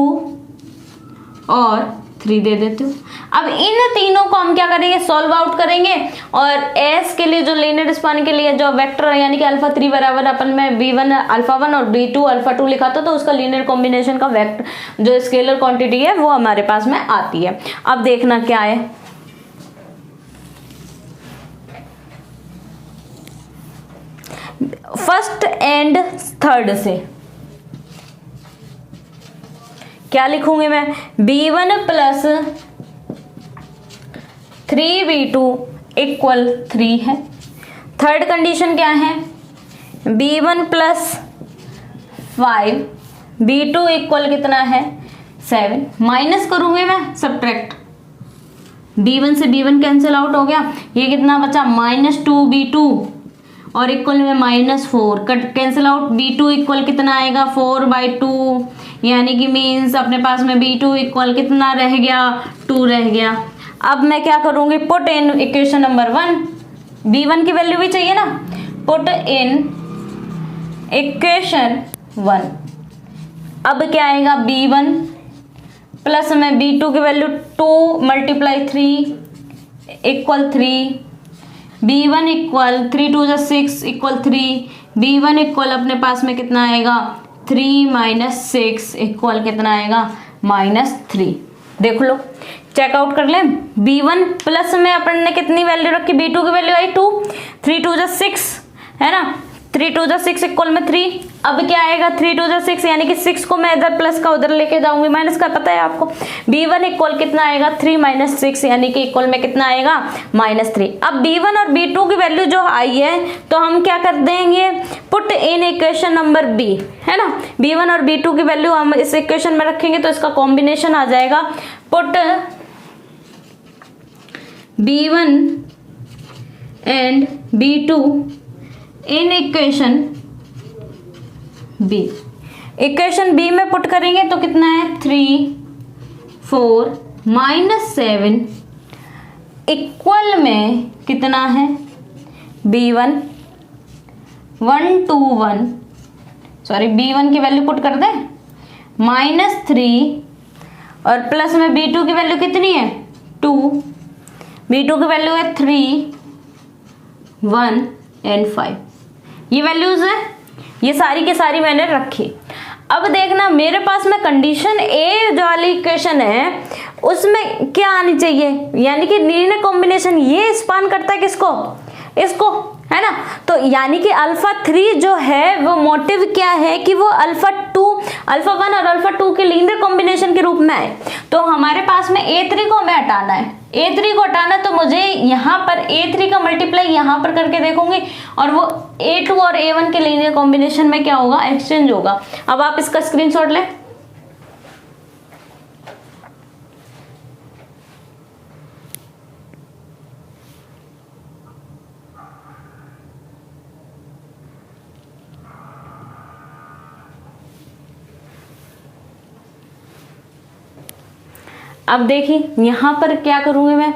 और 3 दे देती हूँ। अब इन तीनों को हम क्या करेंगे, सॉल्व आउट करेंगे, और एस के लिए जो लीनियर स्पान के लिए जो वेक्टर यानी कि अल्फा 3 बराबर अपन में b1 अल्फा 1 और b2 अल्फा 2 लिखा था, तो उसका लीनियर कॉम्बिनेशन का वेक्टर जो स्केलर क्वांटिटी है वो हमारे पास में आती है। अब देखना क्या है, फर्स्ट एंड थर्ड से क्या लिखूंगी मैं, b1 प्लस 3b2 इक्वल 3 है। थर्ड कंडीशन क्या है, b1 प्लस 5 b2 इक्वल कितना है 7। माइनस करूंगी मैं, सब्ट्रैक्ट, b1 से b1 कैंसिल आउट हो गया, ये कितना बचा -2b2 और इक्वल में -4 cut cancel out, b2 equal कितना आएगा 4/2, यानी कि मीन्स अपने पास में b2 इक्वल कितना रह गया 2 रह गया। अब मैं क्या करूंगी, put in equation number 1, b1 की वैल्यू भी चाहिए ना, पुट इन इक्वेशन 1। अब क्या आएगा b1 प्लस में b2 की value 2 × 3 equal 3, b1 equal 3 2 6 equal 3, b1 equal अपने पास में कितना आएगा 3 - 6 इक्वल कितना आएगा -3। देख लो, चेकआउट कर ले, b1 प्लस में अपन ने कितनी वैल्यू रखी, b2 की वैल्यू आई 2, 3 2 6 है ना, 3 2 6 इक्वल में 3। अब क्या आएगा 3 2 जा 6, यानी कि 6 को मैं इधर प्लस का उधर लेके जाऊंगी, माइनस का पता है आपको। b1 इक्वल कितना आएगा 3 माइनस 6, यानी कि इक्वल में कितना आएगा -3। अब b1 और b2 की वैल्यू जो आई है तो हम क्या कर देंगे, put in equation number b, है ना। b1 और b2 की वैल्यू हम इस इक्वेशन में रखेंगे तो इसका कॉम्बिनेशन आ जाएगा, put b1 and b2 in equation b। Equation b में पुट करेंगे तो कितना है 3 4 -7 इक्वल में कितना है b1 1 2 1, सॉरी b1 की वैल्यू पुट कर दें -3 और प्लस में b2 की वैल्यू कितनी है 2, b2 की वैल्यू है 3 1 एंड 5, ये वैल्यूज है, ये सारी की सारी मैंने रखी। अब देखना मेरे पास में कंडीशन ए जो वाली इक्वेशन है उसमें क्या आनी चाहिए, यानी कि लीनियर कॉम्बिनेशन ये स्पान करता है किसको, इसको, है ना। तो यानी कि अल्फा 3 जो है वो मोटिव क्या है कि वो अल्फा 1 और अल्फा 2 के लीनियर कॉम्बिनेशन के रूप में आए। तो हमारे पास में a3 को हमें हटाना है, a3 को हटाना, तो मुझे यहाँ पर a3 का मल्टीप्लाई यहाँ पर करके देखूंगी और वो a2 और a1 के लीनियर कॉम्बिनेशन में क्या होगा, एक्सचेंज होगा। अब आप इसका स्क्रीनशॉट लें। अब देखिए यहाँ पर क्या करूँगी मैं,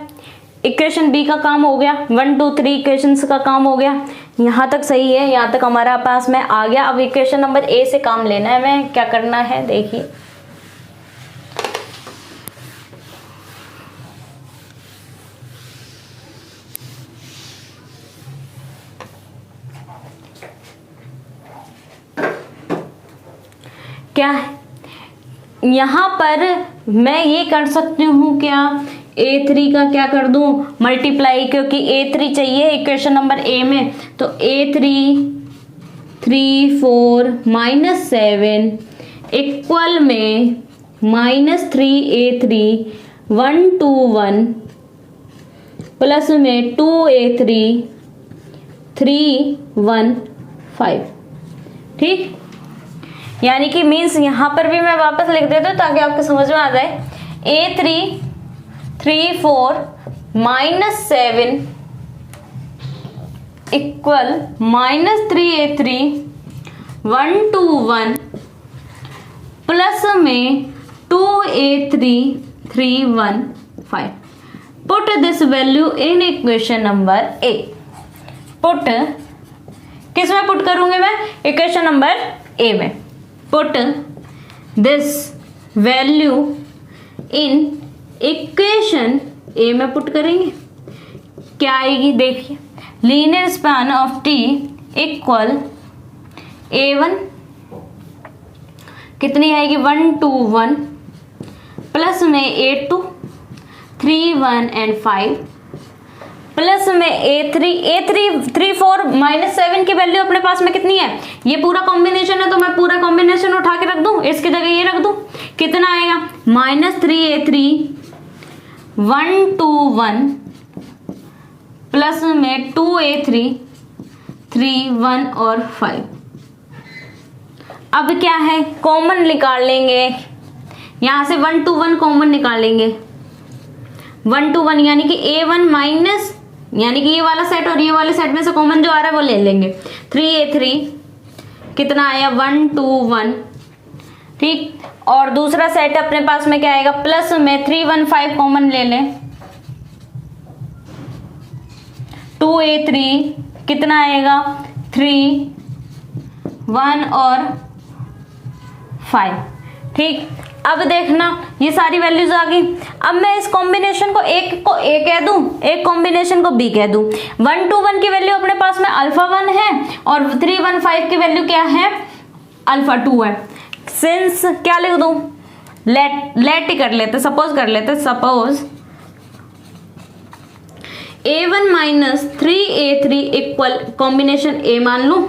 इक्वेशन बी का काम हो गया, 1 2 3 इक्वेशंस का काम हो गया, यहाँ तक सही है, यहाँ तक हमारा पास में आ गया। अब इक्वेशन नंबर ए से काम लेना है, मैं क्या करना है देखिए, क्या है यहाँ पर मैं ये कर सकती हूँ क्या, a3 का क्या कर दूँ मल्टीप्लाई, क्योंकि a3 चाहिए इक्वेशन नंबर ए में, तो a3 3 4 -7 इक्वल में -3a3 1 2 1 प्लस में 2a3 3 1 5, ठीक। यानी कि मीन्स यहाँ पर भी मैं वापस लिख देती हूँ ताकि आपको समझ में आ जाए, a3 3 4 -7 इक्वल -3a3 1 2 1 प्लस में 2a3 3 1 5। Put this value in equation number A. Put किस में पुट करूंगी मैं, इक्वेशन नंबर ए में। Put this value in equation A में पुट करेंगे, क्या आएगी देखिए, linear span of T equal a1 कितनी आएगी 1 2 1 प्लस में a2 3 1 एंड 5 प्लस में a3 3 4 -7 की वैल्यू अपने पास में कितनी है, ये पूरा कॉम्बिनेशन है तो मैं पूरा कॉम्बिनेशन उठा के रख दूं, इसकी जगह ये रख दूं, कितना आएगा -3a3 1 2 1 प्लस में 2a3 3 1 और 5। अब क्या है, कॉमन निकाल लेंगे, यहां से 1 2 1 कॉमन निकाल लेंगे, 1 2 1 यानी कि a1 माइनस, यानी कि ये वाला सेट और ये वाले सेट में से कॉमन जो आ रहा है वो ले लेंगे, 3a3 कितना आया 1 2 1, ठीक। और दूसरा सेट अपने पास में क्या आएगा, प्लस में 3 1 5 कॉमन ले लें, 2a3 कितना आएगा 3 1 और 5, ठीक। अब देखना ये सारी वैल्यूज आ गई। अब मैं इस कॉम्बिनेशन को एक को ए कह दूं, एक कॉम्बिनेशन को बी कह दूं। 1 2 1 की वैल्यू अपने पास में अल्फा 1 है और 3 1 5 की वैल्यू क्या है, अल्फा 2 है। सिंस क्या लिख दूं, लेट ही कर लेते, सपोज कर लेते, suppose a1 minus 3a3 equal combination A मान लूं,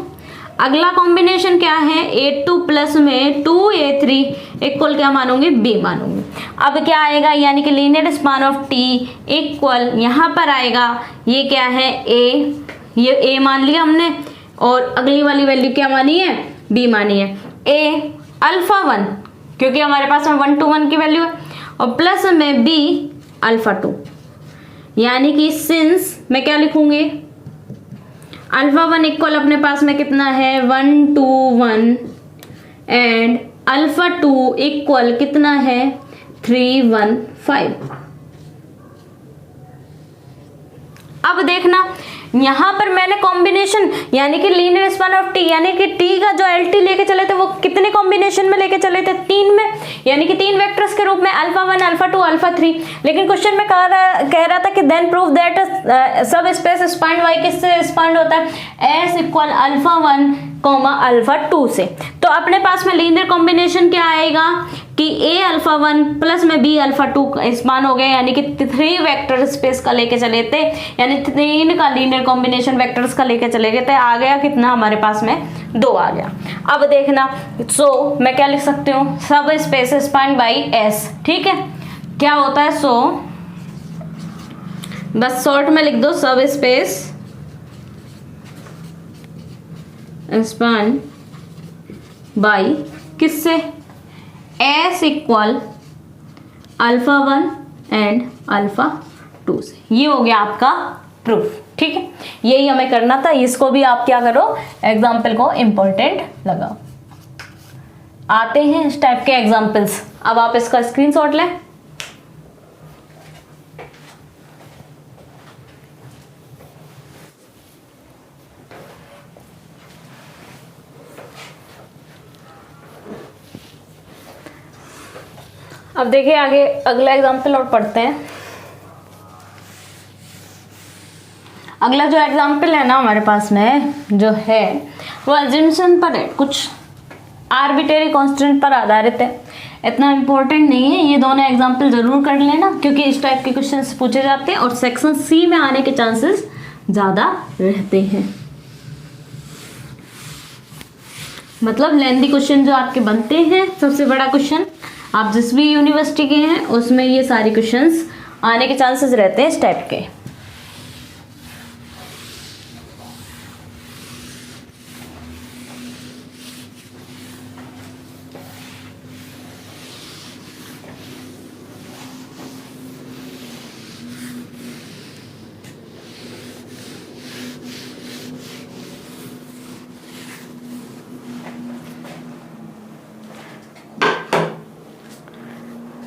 अगला कॉम्बिनेशन क्या है, A2 प्लस में 2A3 इक्वल क्या मानूंगी, B मानूंगी। अब क्या आएगा, यानी कि linear span of T equal यहाँ पर आएगा, ये क्या है A, ये A मान लिया हमने और अगली वाली वैल्यू क्या मानी है, B मानी है। A अल्फा 1 क्योंकि हमारे पास में 1 to 1 की वैल्यू है और प्लस में B अल्फा 2, यानी कि सिंस मैं क्या लिखूंगी, अल्फा 1 इक्वल अपने पास में कितना है 1 to 1 एंड अल्फा 2 इक्वल कितना है 3 1 5। अब देखना यहां पर मैंने कॉम्बिनेशन यानी कि लीनियर स्पान ऑफ टी, यानी कि टी का जो एल टी लेके चले थे वो कितने कॉम्बिनेशन में लेके चले थे, 3 में, यानी कि 3 वेक्टर्स के रूप में अल्फा 1 अल्फा 2 अल्फा 3। लेकिन क्वेश्चन में कह रहा था कि देन प्रूव दैट सब स्पेस स्पान वाई किससे स्पान होता है, एस इक्वल अल्फा 1 अल्फा 2 से। तो अपने पास में लीनियर कॉम्बिनेशन क्या आएगा कि ए अल्फा 1 प्लस में बी अल्फा 2 स्पान हो गया, यानी कि 3 वेक्टर स्पेस का लेके चले थे, यानी 3 का लीनियर कॉम्बिनेशन वेक्टर्स का लेके चले गए थे। आ गया कितना हमारे पास में 2 आ गया। अब देखना सो मैं क्या लिख सकती हूँ, सब स्पेस स्पान बाई एस, ठीक है, क्या होता है सो बस शॉर्ट में लिख दो सब स्पेस स्पान बाई किससे, S equal alpha 1 and alpha 2 से। ये हो गया आपका प्रूफ, ठीक है, यही हमें करना था। इसको भी आप क्या करो, एग्जाम्पल को इंपॉर्टेंट लगाओ। आते हैं इस टाइप के एग्जाम्पल्स। अब आप इसका स्क्रीनशॉट लें। अब देखिए आगे अगला एग्जाम्पल और पढ़ते हैं। अगला जो एग्जाम्पल है ना हमारे पास में जो है वो अजम्पशन पर है, कुछ आर्बिट्रेरी कांस्टेंट पर आधारित है, इतना इम्पोर्टेंट नहीं है। ये दोनों एग्जाम्पल जरूर कर लेना क्योंकि इस टाइप के क्वेश्चंस पूछे जाते हैं और सेक्शन सी में आने के चांसेस ज़्यादा रहते हैं। मतलब लेंथी क्वेश्चन जो आपके बनते हैं, सबसे बड़ा क्वेश्चन आप जिस भी यूनिवर्सिटी के हैं उसमें ये सारे क्वेश्चंस आने के चांसेस रहते हैं इस टाइप के।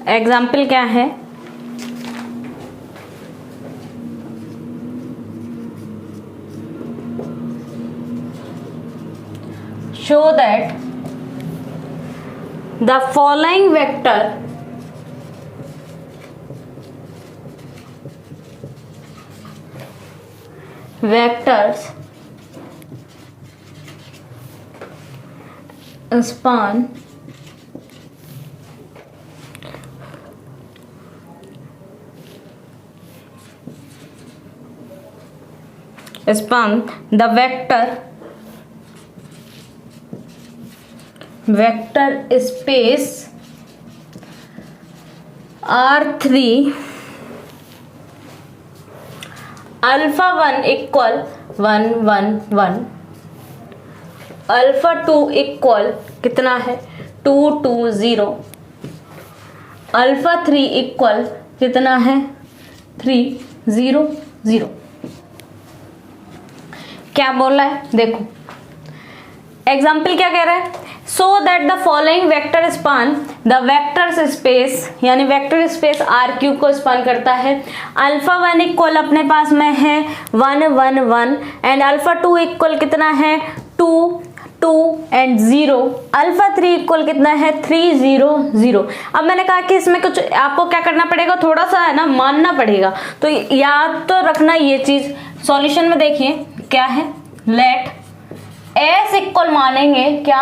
एग्जाम्पल क्या है, show that the following vectors span the vector space R3 alpha 1 equal 1 1 1, alpha 2 equal कितना है 2 2 0, अल्फा 3 इक्वल कितना है 3 0 0। क्या बोल रहा है देखो, एग्जाम्पल क्या कह रहा है, so that the following vector span the vectors space, यानी वेक्टर स्पेस आर क्यूब को स्पान करता है। अल्फा 1 इक्वल अपने पास में है 1 1 1 एंड अल्फा 2 इक्वल कितना है 2 2 एंड 0, अल्फा 3 इक्वल कितना है 3 0 0। अब मैंने कहा कि इसमें कुछ आपको क्या करना पड़ेगा, थोड़ा सा है ना मानना पड़ेगा, तो याद तो रखना ये चीज। सॉल्यूशन में देखिए क्या है, लेट एस इक्वल मानेंगे क्या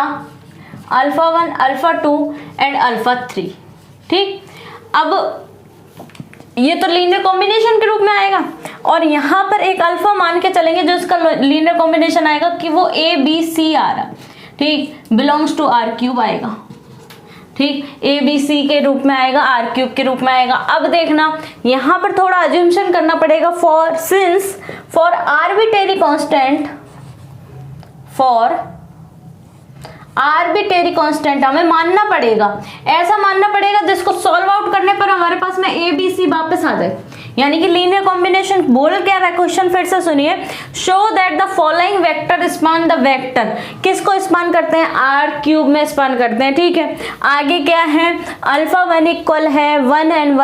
अल्फा 1 अल्फा 2 एंड अल्फा 3, ठीक। अब ये तो लीनियर कॉम्बिनेशन के रूप में आएगा, और यहाँ पर एक अल्फा मान के चलेंगे जो इसका लीनियर कॉम्बिनेशन आएगा कि वो ए बी सी आ रहा, ठीक, बिलोंग्स टू आर क्यूब आएगा, ठीक, ए बी सी के रूप में आएगा, आर क्यूब के रूप में आएगा। अब देखना यहाँ पर थोड़ा अज्यूमशन करना पड़ेगा, for arbitrary constant, for arbitrary constant हमें मानना पड़ेगा, ऐसा मानना पड़ेगा जिसको सॉल्व आउट करने पर हमारे पास में ए बी सी वापस आ जाए, यानी कि लीनियर कॉम्बिनेशन। बोल क्या रहा है क्वेश्चन, फिर से सुनिए, show that the following vector span the vector, किसको स्पान करते हैं, आर क्यूब में स्पान करते हैं, ठीक है। आगे क्या है, अल्फा 1 इक्वल है 1 एंड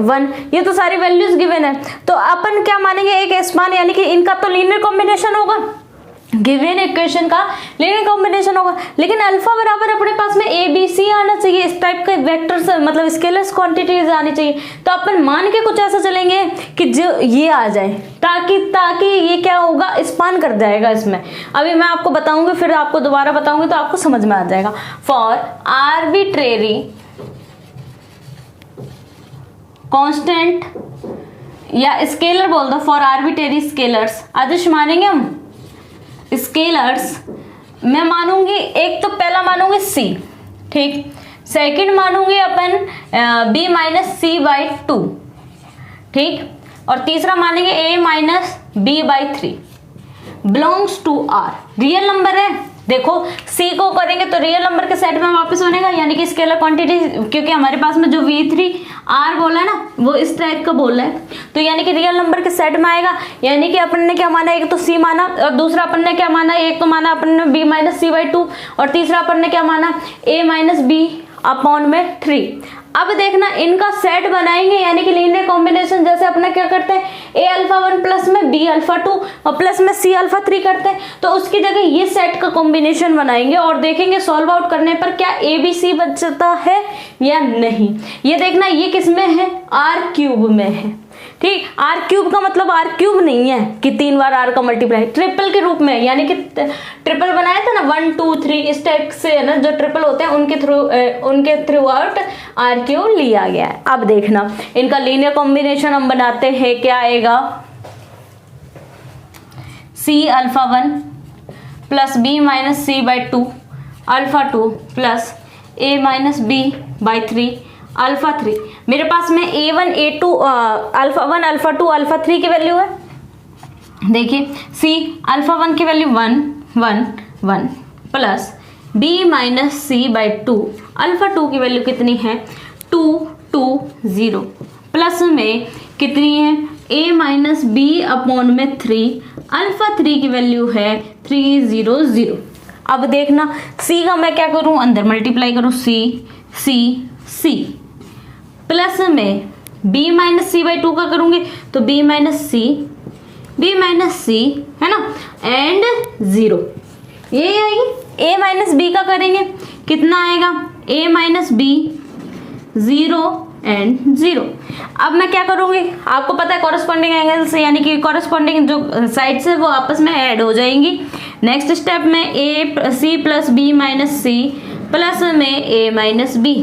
1, ये तो सारी वैल्यूज गिवन है, तो अपन क्या मानेंगे, एक स्पान, यानी कि इनका तो लीनियर कॉम्बिनेशन होगा, गिवन इक्वेशन का लीनियर कॉम्बिनेशन होगा, लेकिन अल्फा बराबर अपने पास में ए बी सी आना चाहिए, इस टाइप के वेक्टर्स मतलब स्केलर्स क्वांटिटीज आनी चाहिए। तो अपन मान के कुछ ऐसा चलेंगे कि जो ये आ जाए, ताकि ये क्या होगा, स्पान कर जाएगा इसमें। अभी मैं आपको बताऊंगी, फिर आपको दोबारा बताऊंगी तो आपको समझ में आ जाएगा। फॉर आर्बिट्रेरी कांस्टेंट या स्केलर बोल दो, फॉर आर्बिट्रेरी स्केलर्स, आदर्श मानेंगे हम स्केलर्स, मैं मानूंगी एक तो पहला मानूंगी सी, ठीक, सेकंड मानूंगी अपन बी माइनस सी बाई 2, ठीक, और तीसरा मानेंगे A minus B by 3, belongs to R, real number है। देखो सी को करेंगे तो रियल नंबर के सेट में वापस बनेगा, यानी कि स्केलर क्वांटिटी, क्योंकि हमारे पास में जो V3 R बोला है ना, वो इस टाइप का बोला है, तो यानी कि रियल नंबर के सेट में आएगा। यानी कि अपन ने क्या माना, एक तो C माना और दूसरा अपन ने क्या माना, एक तो माना अपन ने B माइनस सी बाई 2 और तीसरा अपन ने क्या माना, A माइनस बी अपॉन में 3। अब देखना इनका सेट बनाएंगे, यानी कि लीनियर कॉम्बिनेशन, जैसे अपने क्या करते हैं, ए अल्फा 1 प्लस में बी अल्फा 2 और प्लस में सी अल्फा 3 करते हैं, तो उसकी जगह ये सेट का कॉम्बिनेशन बनाएंगे और देखेंगे सॉल्व आउट करने पर क्या ए बी सी बचता है या नहीं। ये देखना ये किस में है, आर क्यूब में है, ठीक। आर क्यूब का मतलब आर क्यूब नहीं है कि 3 बार आर का मल्टीप्लाई, ट्रिपल के रूप में, यानी कि ट्रिपल बनाया था ना 1 2 3 इस टाइप से है ना, जो ट्रिपल होते हैं उनके थ्रू आउट आर क्यूब लिया गया है। अब देखना इनका लीनियर कॉम्बिनेशन हम बनाते हैं, क्या आएगा, C alpha 1 plus B minus C by 2 alpha 2 plus A minus B by 3 alpha 3। मेरे पास में A1 A2 alpha 1 alpha 2 alpha 3 की वैल्यू है। देखिए सी अल्फा 1 की value 1 1 1 plus B minus C by 2 alpha 2 की वैल्यू कितनी है 2 2 0 प्लस में कितनी है A माइनस बी अपॉन में 3 अल्फा 3 की वैल्यू है 3 0 0। अब देखना C का मैं क्या करूं, अंदर मल्टीप्लाई करूं, C प्लस में b माइनस सी बाई 2 का करूंगी तो b माइनस सी है ना एंड 0, ये आएगी। a माइनस बी का करेंगे कितना आएगा, a माइनस बी 0 एंड 0। अब मैं क्या करूंगी, आपको पता है कॉरेस्पॉन्डिंग एंगल से, यानी कि कॉरेस्पॉन्डिंग जो साइड्स है वो आपस में ऐड हो जाएंगी। नेक्स्ट स्टेप में a C plus B minus C plus में a minus B,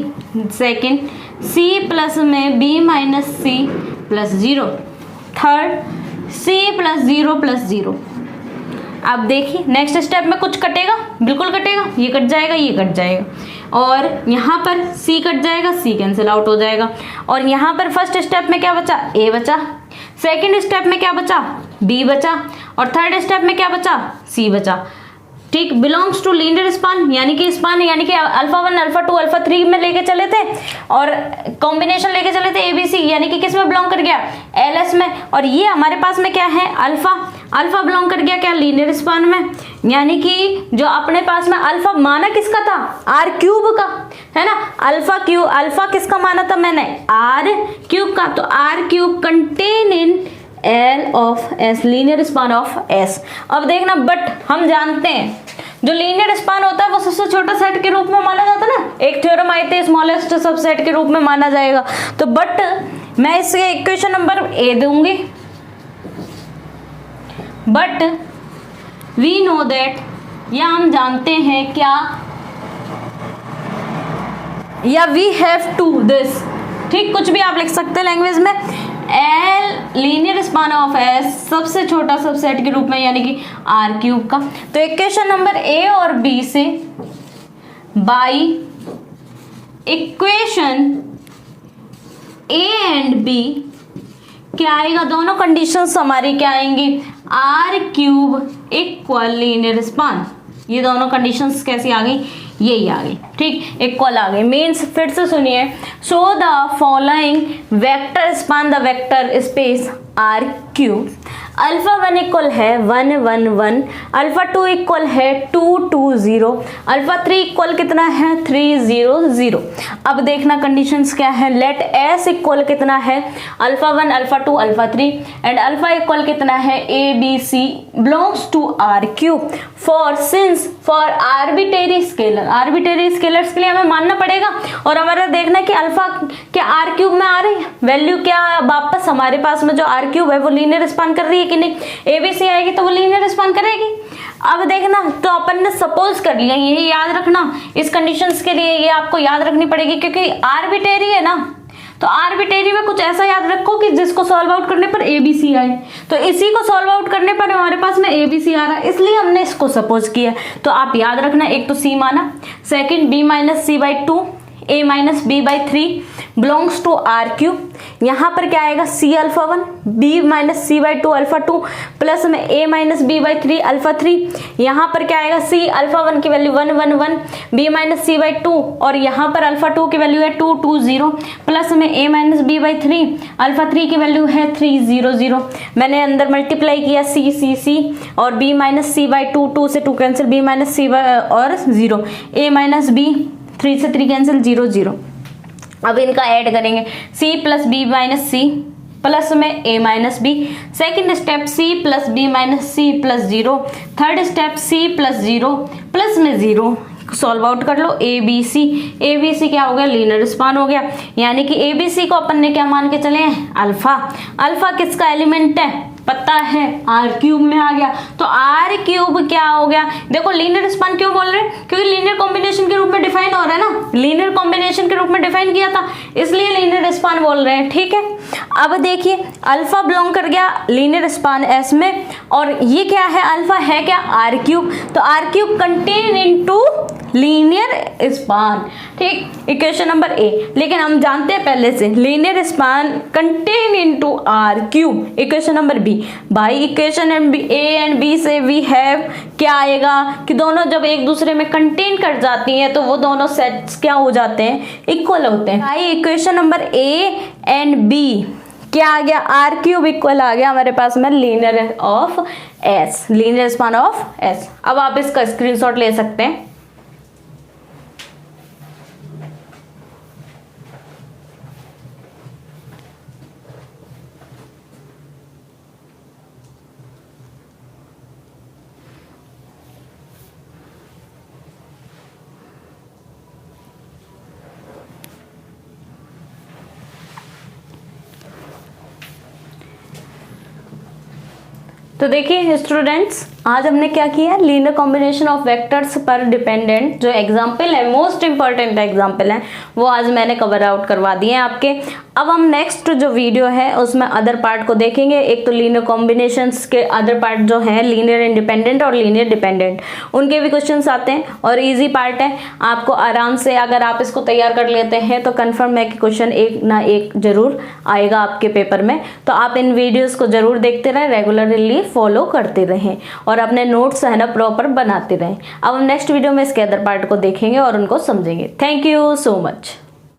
second c plus में b minus C plus 0, third c plus 0 plus 0। अब देखिए नेक्स्ट स्टेप में कुछ कटेगा, बिल्कुल कटेगा, ये कट जाएगा, ये कट जाएगा और यहाँ पर c कट जाएगा, c कैंसिल आउट हो जाएगा। और यहाँ पर फर्स्ट स्टेप में क्या बचा, a बचा, सेकेंड स्टेप में क्या बचा, b बचा और थर्ड स्टेप में क्या बचा, c बचा, ठीक। बिलोंग्स टू लीनियर स्पान, यानी कि स्पान यानी कि अल्फा 1 अल्फा 2 अल्फा 3 में लेके चले थे और कॉम्बिनेशन लेके चले थे एबीसी, यानी कि किस में बिलोंग कर गया, एलएस में। और ये हमारे पास में क्या है, अल्फा बिलोंग कर गया क्या, लीनियर स्पान में। यानी कि जो अपने पास में अल्फा माना किसका था, आर क्यूब का, है ना। अल्फा किसका माना था मैंने, आर क्यूब का। तो R cube contain in L of S, linear span of S। अब देखना बट हम जानते हैं जो लीनियर स्पान होता है वो सबसे छोटा सेट के रूप में माना जाता है ना, एक थ्योरम आई थी स्मॉलेस्ट सबसेट के रूप में माना जाएगा। तो बट मैं इसके इक्वेशन नंबर A दूंगी, बट वी नो दैट, या हम जानते हैं क्या, या वी हैव टू दिस, ठीक, कुछ भी आप लिख सकते हैं लैंग्वेज में। L linear span of S सबसे छोटा सबसेट के रूप में, यानी कि आर क्यूब का। तो इक्वेशन नंबर ए और बी से by equation A and B क्या आएगा, दोनों कंडीशंस हमारी क्या आएंगी, R cube equal linear span. ये दोनों कंडीशंस कैसी आ गई, यही आ गई, ठीक, इक्वल आ गई। मीन्स फिर से सुनिए, show the following vector span the vector space R cube. Alpha 1 equal है 1 1 1, अल्फा 2 इक्वल है 2 2 0, अल्फा 3 इक्वल कितना है 3 0 0। अब देखना कंडीशंस क्या है, लेट एस इक्वल कितना है alpha 1 alpha 2 alpha 3 and alpha equal कितना है A B C belongs to R cube for since for arbitrary scalar. Arbitrary scalars के लिए हमें मानना पड़ेगा और हमारा देखना है कि अल्फा क्या आर क्यूब में आ रही है वैल्यू, क्या वापस हमारे पास में जो आर क्यूब है वो लीनियर स्पान कर रही है कि नहीं। एबीसी आएगी तो वो लीनियर स्पान करेगी। अब देखना, तो अपन ने सपोज कर लिया, ये याद रखना इस कंडीशंस के लिए, ये आपको याद रखनी पड़ेगी क्योंकि आर्बिट्रेरी है ना, तो आर्बिट्रेरी में कुछ ऐसा याद रखो कि जिसको सॉल्व आउट करने पर एबीसी आए। तो इसी को सॉल्व आउट करने पर हमारे पास में एबीसी आ रहा है, इसलिए हमने इसको सपोज किया। तो आप याद रखना, एक तो सी माना, second B minus C by 2 a minus B by 3 belongs to R cube. यहाँ पर क्या आएगा C alpha 1 B minus C by 2 alpha 2 plus में a minus B by 3 alpha 3। यहाँ पर क्या आएगा सी अल्फा 1 की value 1 1 1 B minus C by 2 और यहाँ पर अल्फा 2 की वैल्यू है 2 2 0 प्लस में a minus B by 3 alpha 3 की वैल्यू है 3 0 0। मैंने अंदर मल्टीप्लाई किया सी सी सी और b माइनस सी बाई 2 2 से 2 कैंसिल b माइनस सी और 0 a माइनस बी 3 से 3 कैंसिल 0 0। अब इनका ऐड करेंगे c plus B minus C plus में a minus B. Second step c plus B minus C plus 0। Third step c plus 0 plus में 0 solve out कर लो ए B सी क्या हो गया लीनियर स्पान हो गया। यानी कि ए बी सी को अपन ने क्या मान के चले हैं अल्फा। अल्फा किसका एलिमेंट है पता है आर क्यूब में आ गया। तो आर क्यूब क्या हो गया, देखो लीनियर स्पान क्यों बोल रहे हैं क्योंकि लीनियर कॉम्बिनेशन के रूप में डिफाइन हो रहा है ना, लीनियर कॉम्बिनेशन के रूप में डिफाइन किया था इसलिए लीनियर स्पान बोल रहे हैं। ठीक है, अब देखिए अल्फा बिलोंग कर गया लीनियर स्पान एस में और ये क्या है अल्फा है क्या आर क्यूब। तो R cube contain into linear span. ठीक, इक्वेशन नंबर ए। लेकिन हम जानते हैं पहले से linear span contain into R cube. Equation number B, by equation A and B से वी हैव क्या आएगा कि दोनों जब एक दूसरे में कंटेन कर जाती हैं तो वो दोनों सेट्स क्या हो जाते हैं इक्वल होते हैं। By equation number A and B क्या आ गया आर क्यूब इक्वल आ गया हमारे पास में linear of S, linear span of S. अब आप इसका स्क्रीनशॉट ले सकते हैं। तो देखिए स्टूडेंट्स, आज हमने क्या किया लीनियर कॉम्बिनेशन ऑफ वेक्टर्स पर डिपेंडेंट जो एग्जाम्पल है मोस्ट इंपॉर्टेंट एग्जाम्पल है वो आज मैंने कवर आउट करवा दिए हैं आपके। अब हम नेक्स्ट जो वीडियो है उसमें अदर पार्ट को देखेंगे। एक तो लीनियर कॉम्बिनेशंस के अदर पार्ट जो हैं लीनियर इंडिपेंडेंट और लीनियर डिपेंडेंट, उनके भी क्वेश्चंस आते हैं और इजी पार्ट है। आपको आराम से अगर आप इसको तैयार कर लेते हैं तो कन्फर्म है कि क्वेश्चन एक ना एक जरूर आएगा आपके पेपर में। तो आप इन वीडियोज़ को जरूर देखते रहें, रेगुलरली फॉलो करते रहें और अपने नोट्स है ना प्रॉपर बनाते रहें। अब हम नेक्स्ट वीडियो में इसके अदर पार्ट को देखेंगे और उनको समझेंगे। Thank you so much.